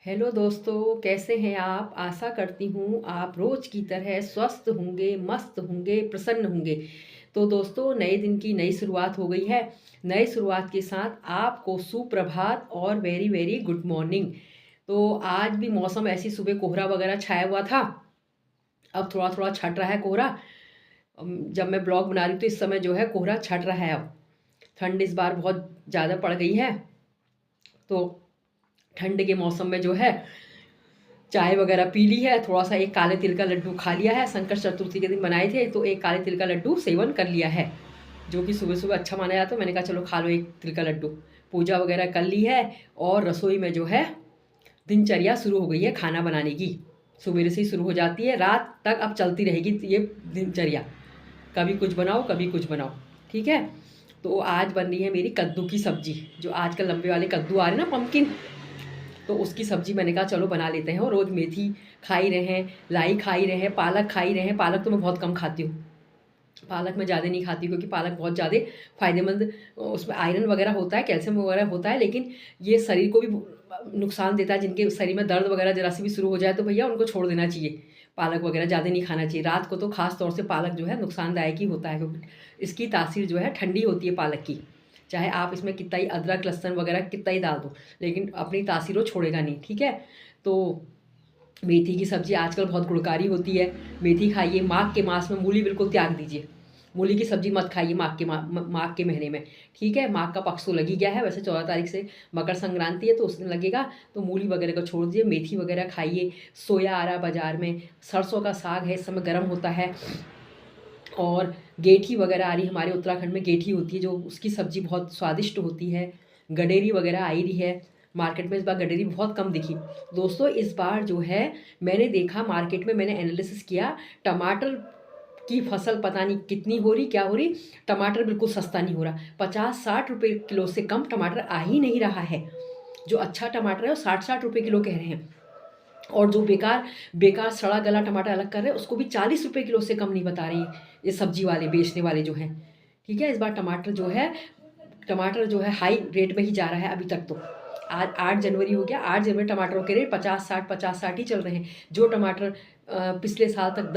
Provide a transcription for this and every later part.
Hello दोस्तों, कैसे हैं आप। आशा करती हूँ आप रोज की तरह स्वस्थ होंगे, मस्त होंगे, प्रसन्न होंगे। तो दोस्तों, नए दिन की नई शुरुआत हो गई है। नई शुरुआत के साथ आपको सुप्रभात और वेरी वेरी गुड मॉर्निंग। तो आज भी मौसम ऐसी, सुबह कोहरा वगैरह छाया हुआ था, अब थोड़ा थोड़ा छट रहा है कोहरा। जब मैं ब्लॉग बना रही हूँ तो इस समय जो है कोहरा छट रहा है। अब ठंड इस बार बहुत ज़्यादा पड़ गई है, तो ठंड के मौसम में जो है चाय वगैरह पी ली है, थोड़ा सा एक काले तिल का लड्डू खा लिया है। संकट चतुर्थी के दिन बनाए थे तो एक काले तिल का लड्डू सेवन कर लिया है, जो कि सुबह सुबह अच्छा माना जाता है। मैंने कहा चलो खा लो एक तिल का लड्डू। पूजा वगैरह कर ली है और रसोई में जो है दिनचर्या शुरू हो गई है खाना बनाने की। सुबह से ही शुरू हो जाती है, रात तक अब चलती रहेगी ये दिनचर्या। कभी कुछ बनाओ कभी कुछ बनाओ, ठीक है। तो आज बन रही है मेरी कद्दू की सब्जी, जो आजकल लंबे वाले कद्दू आ रहे हैं ना, पम्पकिन। तो उसकी सब्ज़ी मैंने कहा चलो बना लेते हैं। और रोज़ मेथी खा ही रहे हैं, लाई खा ही रहे हैं, पालक खा ही रहे हैं। पालक तो मैं बहुत कम खाती हूँ, पालक मैं ज़्यादा नहीं खाती क्योंकि पालक बहुत ज़्यादा फ़ायदेमंद, उसमें आयरन वगैरह होता है, कैल्शियम वगैरह होता है, लेकिन ये शरीर को भी नुकसान देता है। जिनके शरीर में दर्द वगैरह जरा सी भी शुरू हो जाए तो भैया उनको छोड़ देना चाहिए। पालक वगैरह ज़्यादा नहीं खाना चाहिए। रात को तो खास तौर से पालक जो है नुकसानदायक ही होता है, क्योंकि इसकी तासीर जो है ठंडी होती है पालक की। चाहे आप इसमें कितना ही अदरक लहसुन वगैरह कितना ही डाल दो, लेकिन अपनी तासीर वो छोड़ेगा नहीं, ठीक है। तो मेथी की सब्ज़ी आजकल बहुत गुणकारी होती है। मेथी खाइए। माघ के मास में मूली बिल्कुल त्याग दीजिए। मूली की सब्ज़ी मत खाइए माघ के महीने में, ठीक है। माघ का पक्ष तो लगी गया है, वैसे 14 तारीख से मकर संक्रांति है तो उस दिन लगेगा। तो मूली वगैरह को छोड़ दीजिए, मेथी वगैरह खाइए। सोया आ रहा बाज़ार में, सरसों का साग है, इस समय गर्म होता है। और गेठी वगैरह आ रही है, हमारे उत्तराखंड में गेठी होती है, जो उसकी सब्ज़ी बहुत स्वादिष्ट होती है। गडेरी वगैरह आई रही है मार्केट में। इस बार गडेरी बहुत कम दिखी दोस्तों। इस बार जो है मैंने देखा मार्केट में, मैंने एनालिसिस किया, टमाटर की फसल पता नहीं कितनी हो रही, क्या हो रही। टमाटर बिल्कुल सस्ता नहीं हो रहा। 50-60 रुपये किलो से कम टमाटर आ ही नहीं रहा है। जो अच्छा टमाटर है वो 60-60 रुपये किलो कह रहे हैं, और जो बेकार बेकार सड़ा गला टमाटर अलग कर रहे हैं उसको भी 40 रुपये किलो से कम नहीं बता रही ये सब्जी वाले, बेचने वाले जो हैं, ठीक है। इस बार टमाटर जो है हाई रेट में ही जा रहा है अभी तक। तो आज 8 जनवरी हो गया, 8 जनवरी टमाटरों के रेट 50-60 ही चल रहे हैं। जो टमाटर पिछले साल तक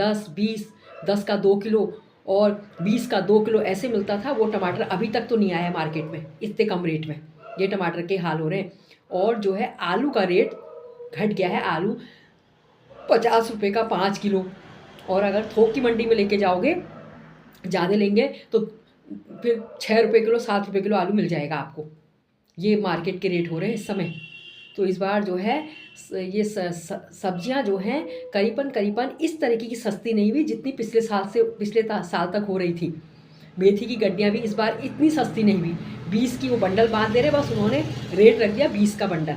10 का 2 किलो और 20 का 2 किलो ऐसे मिलता था, वो टमाटर अभी तक तो नहीं आया मार्केट में इतने कम रेट में। ये टमाटर के हाल हो रहे हैं। और जो है आलू का रेट घट गया है। आलू 50 रुपये का 5 किलो। और अगर थोक की मंडी में लेके जाओगे, ज़्यादा लेंगे तो फिर 6 रुपये किलो, 7 रुपये किलो आलू मिल जाएगा आपको। ये मार्केट के रेट हो रहे हैं इस समय। तो इस बार जो है ये सब्जियां जो हैं करीबन इस तरीके की सस्ती नहीं हुई जितनी पिछले साल तक हो रही थी। मेथी की गड्डियाँ भी इस बार इतनी सस्ती नहीं हुई। 20 की वो बंडल बांध दे रहे, बस उन्होंने रेट रख दिया 20 का बंडल।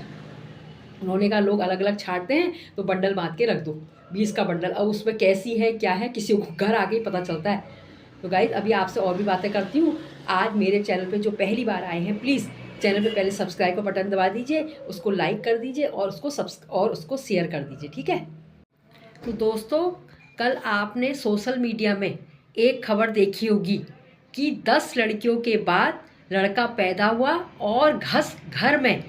उन्होंने कहा लोग अलग अलग छांटते हैं तो बंडल बांध के रख दो, 20 का बंडल। अब उसमें कैसी है क्या है किसी को घर आके ही पता चलता है। तो गाइज अभी आपसे और भी बातें करती हूँ। आज मेरे चैनल पे जो पहली बार आए हैं, प्लीज़ चैनल पे पहले सब्सक्राइब का बटन दबा दीजिए, उसको लाइक कर दीजिए और उसको शेयर कर दीजिए, ठीक है। तो दोस्तों, कल आपने सोशल मीडिया में एक खबर देखी होगी कि 10 लड़कियों के बाद लड़का पैदा हुआ और घर में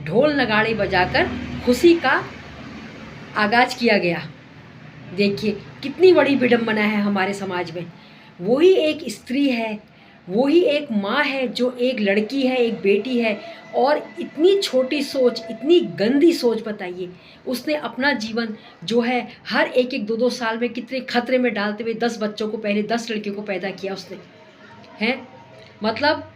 ढोल नगाड़े बजाकर खुशी का आगाज किया गया। देखिए कितनी बड़ी विडंबना है हमारे समाज में। वही एक स्त्री है, वही एक माँ है, जो एक लड़की है, एक बेटी है, और इतनी छोटी सोच, इतनी गंदी सोच। बताइए, उसने अपना जीवन जो है हर एक 2-2 साल में कितने खतरे में डालते हुए 10 बच्चों को, पहले 10 लड़कियों को पैदा किया उसने, हैं। मतलब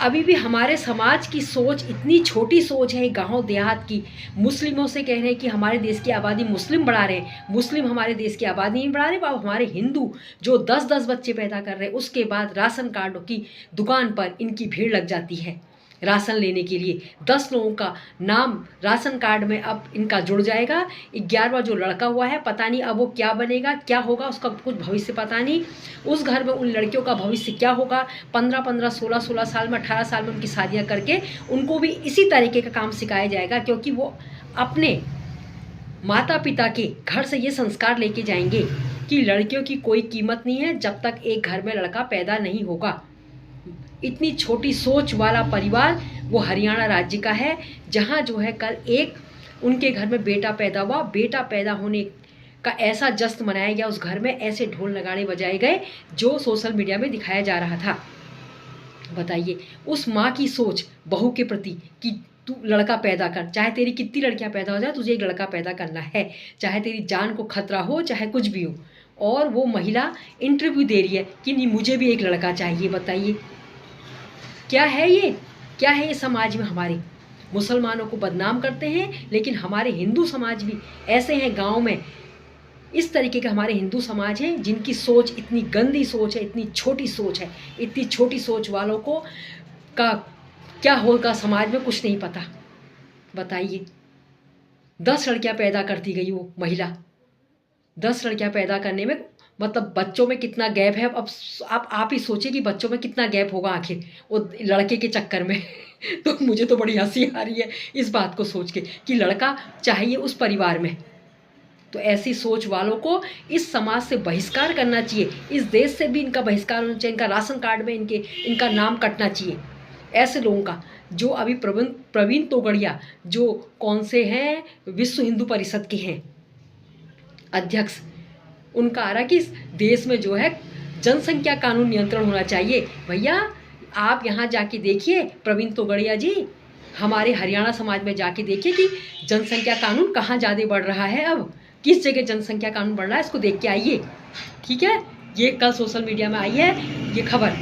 अभी भी हमारे समाज की सोच इतनी छोटी सोच है, गांव देहात की। मुस्लिमों से कह रहे हैं कि हमारे देश की आबादी मुस्लिम बढ़ा रहे हैं। मुस्लिम हमारे देश की आबादी नहीं बढ़ा रहे, अब हमारे हिंदू जो 10-10 बच्चे पैदा कर रहे हैं, उसके बाद राशन कार्डों की दुकान पर इनकी भीड़ लग जाती है राशन लेने के लिए। 10 लोगों का नाम राशन कार्ड में अब इनका जुड़ जाएगा। 11वां जो लड़का हुआ है, पता नहीं अब वो क्या बनेगा, क्या होगा, उसका कुछ भविष्य पता नहीं। उस घर में उन लड़कियों का भविष्य क्या होगा। 15-15, 16-16 साल में, 18 साल में उनकी शादियाँ करके उनको भी इसी तरीके का काम सिखाया जाएगा, क्योंकि वो अपने माता पिता के घर से ये संस्कार लेके जाएंगे कि लड़कियों की कोई कीमत नहीं है जब तक एक घर में लड़का पैदा नहीं होगा। इतनी छोटी सोच वाला परिवार वो हरियाणा राज्य का है, जहाँ जो है कल एक उनके घर में बेटा पैदा हुआ, बेटा पैदा होने का ऐसा जश्न मनाया गया, उस घर में ऐसे ढोल नगाड़े बजाए गए जो सोशल मीडिया में दिखाया जा रहा था। बताइए उस माँ की सोच बहू के प्रति कि तू लड़का पैदा कर, चाहे तेरी कितनी लड़कियां पैदा हो जाए, तुझे एक लड़का पैदा करना है, चाहे तेरी जान को खतरा हो, चाहे कुछ भी हो। और वो महिला इंटरव्यू दे रही है कि नहीं मुझे भी एक लड़का चाहिए। बताइए क्या है ये, क्या है ये समाज में। हमारे मुसलमानों को बदनाम करते हैं, लेकिन हमारे हिंदू समाज भी ऐसे हैं। गांव में इस तरीके के हमारे हिंदू समाज हैं जिनकी सोच इतनी गंदी सोच है, इतनी छोटी सोच है। इतनी छोटी सोच वालों को का क्या होगा समाज में कुछ नहीं पता। बताइए 10 लड़कियां पैदा करती गई वो महिला, 10 लड़कियां पैदा करने में मतलब बच्चों में कितना गैप है। अब आप ही सोचिए कि बच्चों में कितना गैप होगा आखिर वो लड़के के चक्कर में। तो मुझे तो बड़ी हंसी आ रही है इस बात को सोच के कि लड़का चाहिए उस परिवार में। तो ऐसी सोच वालों को इस समाज से बहिष्कार करना चाहिए, इस देश से भी इनका बहिष्कार होना चाहिए, इनका राशन कार्ड में इनका नाम कटना चाहिए। ऐसे लोगों का जो अभी प्रवीण तोगड़िया जो कौन से हैं, विश्व हिंदू परिषद के हैं अध्यक्ष, उनका आ रहा कि इस देश में जो है जनसंख्या कानून नियंत्रण होना चाहिए। भैया आप यहाँ जाके देखिए प्रवीण तोगड़िया जी, हमारे हरियाणा समाज में जाके देखिए कि जनसंख्या कानून कहाँ ज़्यादा बढ़ रहा है, अब किस जगह जनसंख्या कानून बढ़ रहा है, इसको देख के आइए। ठीक है, ये कल सोशल मीडिया में आई है ये खबर।